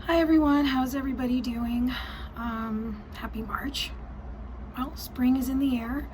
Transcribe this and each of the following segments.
Hi everyone, how's everybody doing? Happy March. Well, spring is in the air,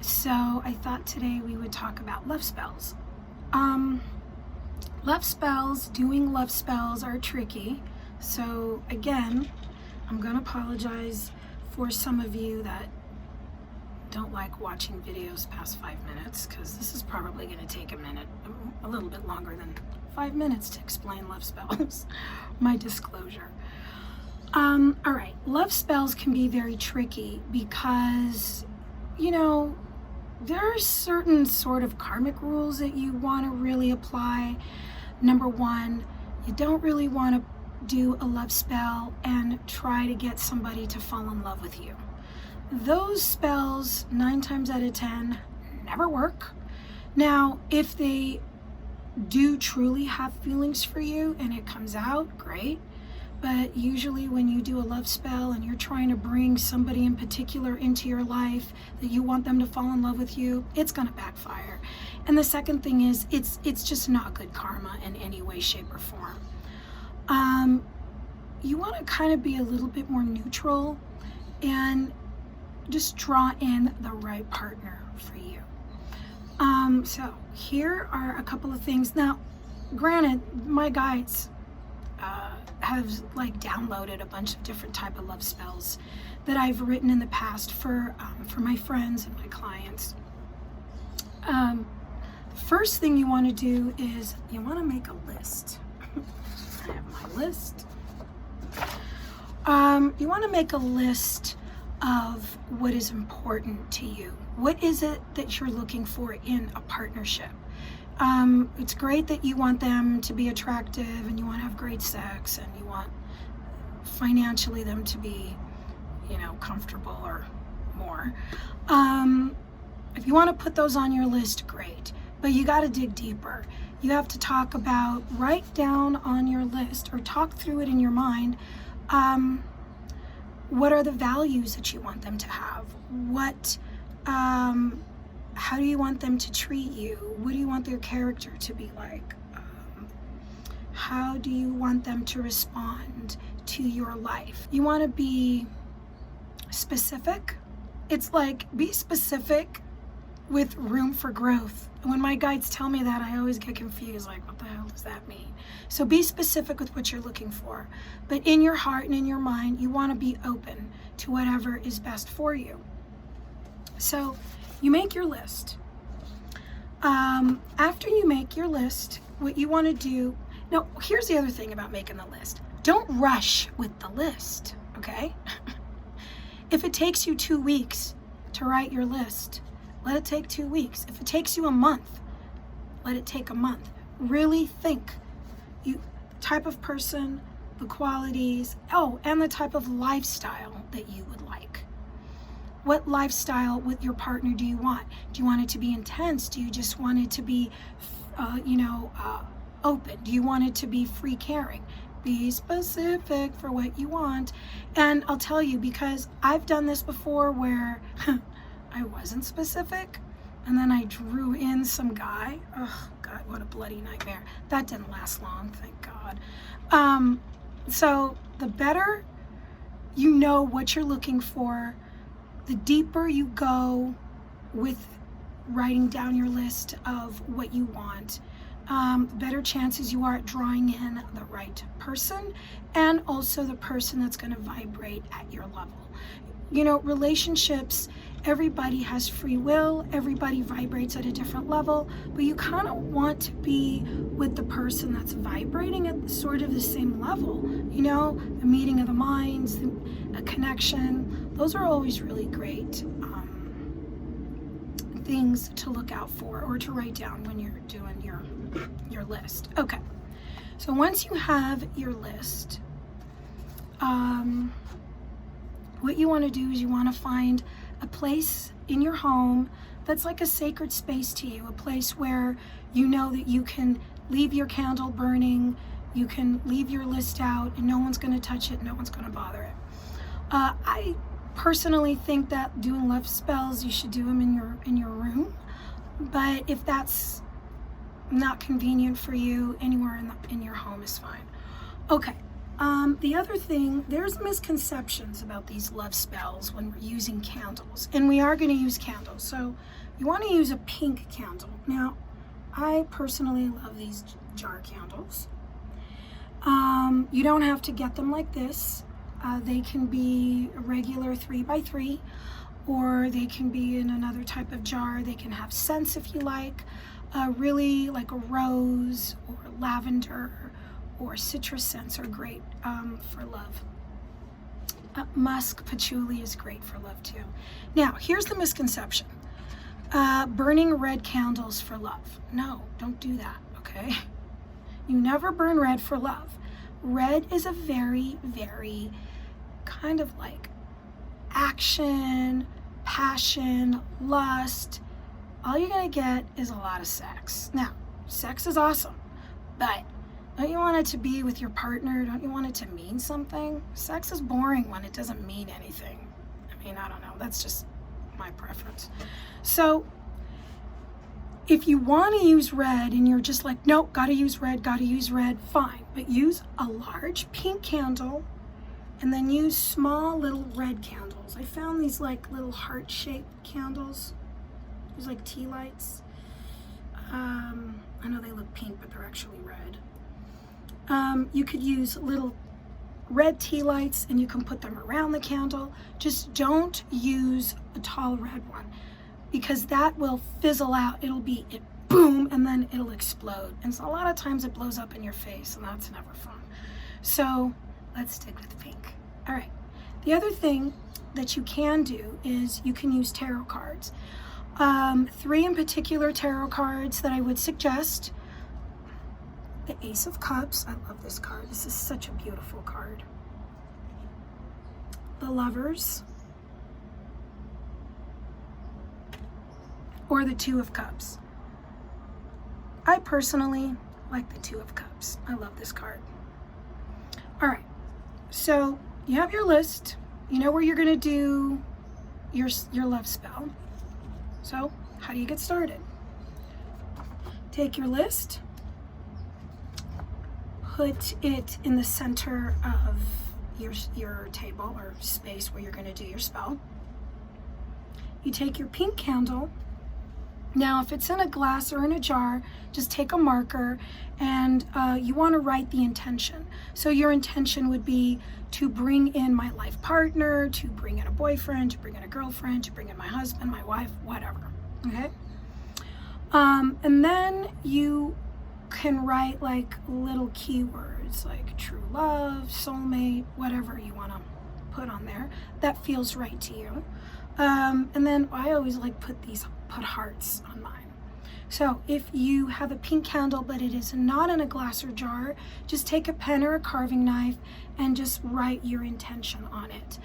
so I thought today we would talk about love spells. Doing love spells are tricky. So again, I'm gonna apologize for some of you that don't like watching videos past 5 minutes, because this is probably gonna take a little bit longer than 5 minutes to explain love spells. My disclosure. All right, love spells can be very tricky because, there are certain sort of karmic rules that you want to really apply. Number one, you don't really want to do a love spell and try to get somebody to fall in love with you. Those spells, 9 times out of 10, never work. Now, if they do truly have feelings for you and it comes out, great. But usually when you do a love spell and you're trying to bring somebody in particular into your life that you want them to fall in love with you, it's going to backfire. And the second thing is it's just not good karma in any way, shape, or form. You want to kind of be a little bit more neutral and just draw in the right partner for you. So here are a couple of things. Now, granted, my guides have downloaded a bunch of different type of love spells that I've written in the past for my friends and my clients. The first thing you want to do is you want to make a list. I have my list. You want to make a list of what is important to you. What is it that you're looking for in a partnership? It's great that you want them to be attractive and you want to have great sex and you want financially them to be, comfortable or more. If you want to put those on your list, great. But you got to dig deeper. You have to write down on your list or talk through it in your mind. What are the values that you want them to have? How do you want them to treat you? What do you want their character to be like? How do you want them to respond to your life? You want to be specific. It's like, be specific with room for growth. When my guides tell me that, I always get confused, like, what the hell does that mean? So be specific with what you're looking for. But in your heart and in your mind, you want to be open to whatever is best for you. So you make your list. After you make your list, what you want to do, now here's the other thing about making the list. Don't rush with the list, okay? If it takes you 2 weeks to write your list, let it take 2 weeks. If it takes you a month, let it take a month. Really think. The type of person, the qualities, and the type of lifestyle that you would like. What lifestyle with your partner do you want? Do you want it to be intense? Do you just want it to be, open? Do you want it to be free caring? Be specific for what you want. And I'll tell you, because I've done this before where I wasn't specific, and then I drew in some guy. Oh God, what a bloody nightmare. That didn't last long, thank God. So the better you know what you're looking for, the deeper you go with writing down your list of what you want, the better chances you are at drawing in the right person, and also the person that's going to vibrate at your level. Relationships, everybody has free will, everybody vibrates at a different level, but you kind of want to be with the person that's vibrating at sort of the same level. The meeting of the minds, a connection, those are always really great things to look out for or to write down when you're doing your list. Okay, so once you have your list, what you want to do is you want to find a place in your home that's like a sacred space to you, a place where you know that you can leave your candle burning, you can leave your list out, and no one's going to touch it, no one's going to bother it. I personally think that doing love spells, you should do them in your room, but if that's not convenient for you, anywhere in your home is fine. Okay, The other thing, there's misconceptions about these love spells when we're using candles, and we are going to use candles. So you want to use a pink candle. Now, I personally love these jar candles. You don't have to get them like this. They can be a regular 3x3, or they can be in another type of jar. They can have scents if you like, really like a rose or lavender or citrus scents are great for love. Musk, patchouli is great for love too. Now, here's the misconception. Burning red candles for love. No, don't do that, okay? You never burn red for love. Red is a very, very kind of like action, passion, lust. All you're gonna get is a lot of sex. Now, sex is awesome, but don't you want it to be with your partner? Don't you want it to mean something? Sex is boring when it doesn't mean anything. I mean, I don't know. That's just my preference. So if you want to use red and you're just like, nope, gotta use red, fine. But use a large pink candle and then use small little red candles. I found these like little heart-shaped candles. There's like tea lights. I know they look pink, but they're actually red. You could use little red tea lights and you can put them around the candle. Just don't use a tall red one because that will fizzle out. It'll be boom, and then it'll explode. And so a lot of times it blows up in your face, and that's never fun. So let's stick with pink. All right. The other thing that you can do is you can use tarot cards. 3 in particular tarot cards that I would suggest. The Ace of Cups. I love this card. This is such a beautiful card. The Lovers. Or the Two of Cups. I personally like the Two of Cups. I love this card. All right. So you have your list. You know where you're going to do your love spell. So how do you get started? Take your list. Put it in the center of your table or space where you're going to do your spell. You take your pink candle. Now, if it's in a glass or in a jar, just take a marker and you want to write the intention. So your intention would be to bring in my life partner, to bring in a boyfriend, to bring in a girlfriend, to bring in my husband, my wife, whatever. Okay? And then you can write like little keywords like true love, soulmate, whatever you want to put on there that feels right to you. And then I always like put hearts on mine. So if you have a pink candle but it is not in a glass or jar, just take a pen or a carving knife and just write your intention on it.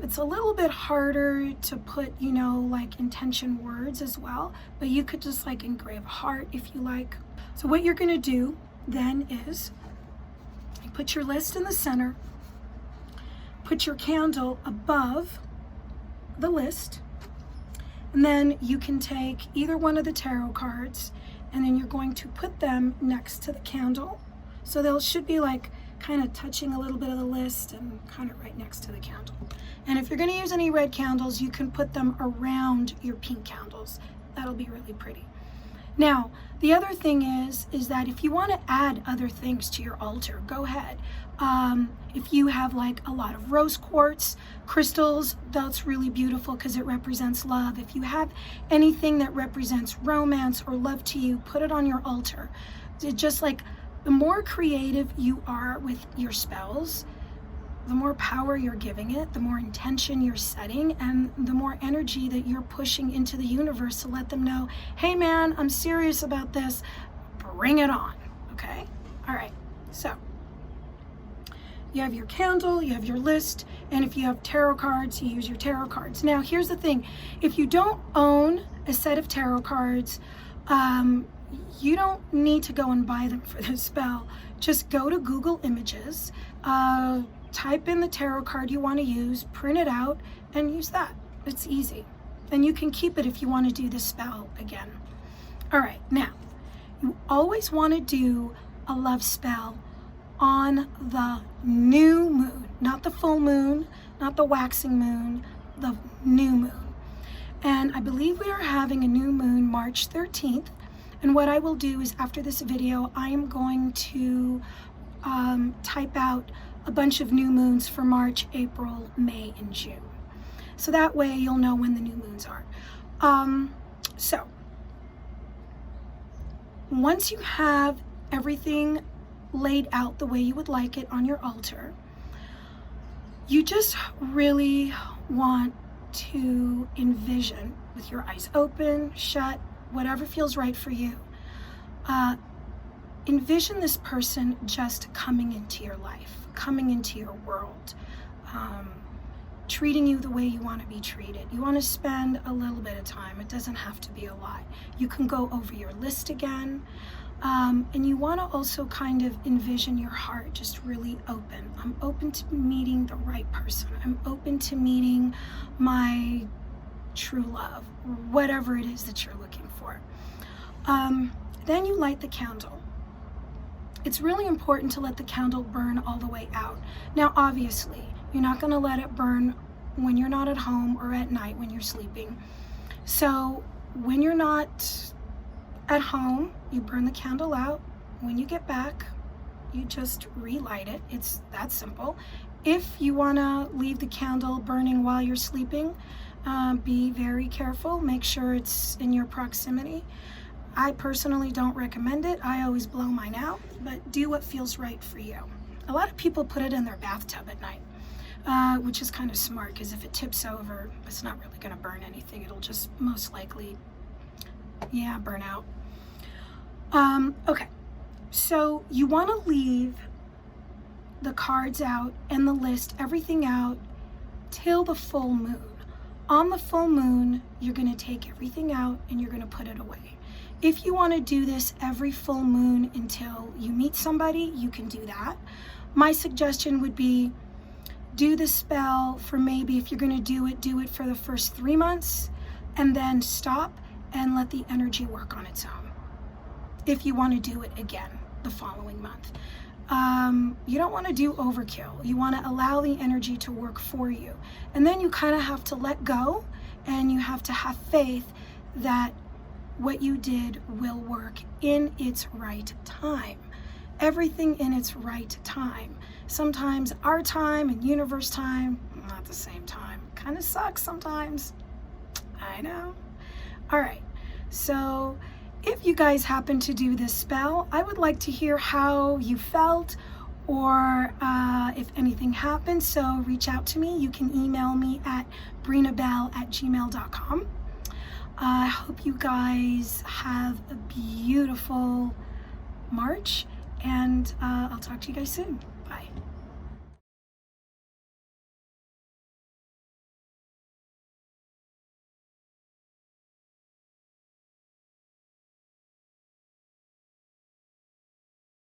It's a little bit harder to put, like intention words as well, but you could just like engrave a heart if you like. So what you're gonna do then is you put your list in the center, put your candle above the list, and then you can take either one of the tarot cards and then you're going to put them next to the candle. So they should be like kind of touching a little bit of the list and kind of right next to the candle. And if you're going to use any red candles, you can put them around your pink candles. That'll be really pretty. Now, the other thing is that if you want to add other things to your altar, go ahead. If you have like a lot of rose quartz crystals, that's really beautiful because it represents love. If you have anything that represents romance or love to you, put it on your altar. It's just like the more creative you are with your spells, the more power you're giving it, the more intention you're setting, and the more energy that you're pushing into the universe to let them know, hey man, I'm serious about this, bring it on, okay? All right, so you have your candle, you have your list, and if you have tarot cards, you use your tarot cards. Now, here's the thing. If you don't own a set of tarot cards, you don't need to go and buy them for this spell. Just go to Google Images, type in the tarot card you want to use, print it out, and use that. It's easy. And you can keep it if you want to do this spell again. All right, now, you always want to do a love spell on the new moon, not the full moon, not the waxing moon, the new moon. And I believe we are having a new moon March 13th. And what I will do is after this video, I am going to type out a bunch of new moons for March, April, May, and June. So that way you'll know when the new moons are. So once you have everything laid out the way you would like it on your altar, you just really want to envision, with your eyes open, shut, whatever feels right for you, envision this person just coming into your life, coming into your world, treating you the way you want to be treated. You want to spend a little bit of time. It doesn't have to be a lot. You can go over your list again. And you want to also kind of envision your heart just really open. I'm open to meeting the right person. I'm open to meeting my true love, whatever it is that you're looking for. Then you light the candle. It's really important to let the candle burn all the way out. Now, obviously, you're not going to let it burn when you're not at home or at night when you're sleeping. So when you're not at home, you burn the candle out. When you get back, you just relight it. It's that simple. If you want to leave the candle burning while you're sleeping, be very careful. Make sure it's in your proximity. I personally don't recommend it. I always blow mine out, but do what feels right for you. A lot of people put it in their bathtub at night, which is kind of smart, because if it tips over, it's not really going to burn anything. It'll just most likely, burn out. Okay, so you want to leave the cards out and the list, everything out till the full moon. On the full moon, you're going to take everything out and you're going to put it away. If you want to do this every full moon until you meet somebody, you can do that. My suggestion would be do the spell for maybe, if you're going to do it for the first 3 months, and then stop and let the energy work on its own. If you want to do it again the following month. You don't want to do overkill. You want to allow the energy to work for you. And then you kind of have to let go, and you have to have faith that what you did will work in its right time. Everything in its right time. Sometimes our time and universe time, not the same time. Kind of sucks sometimes. I know. All right. So if you guys happen to do this spell, I would like to hear how you felt, or if anything happened. So reach out to me. You can email me at brinabell@gmail.com. I hope you guys have a beautiful March, and I'll talk to you guys soon.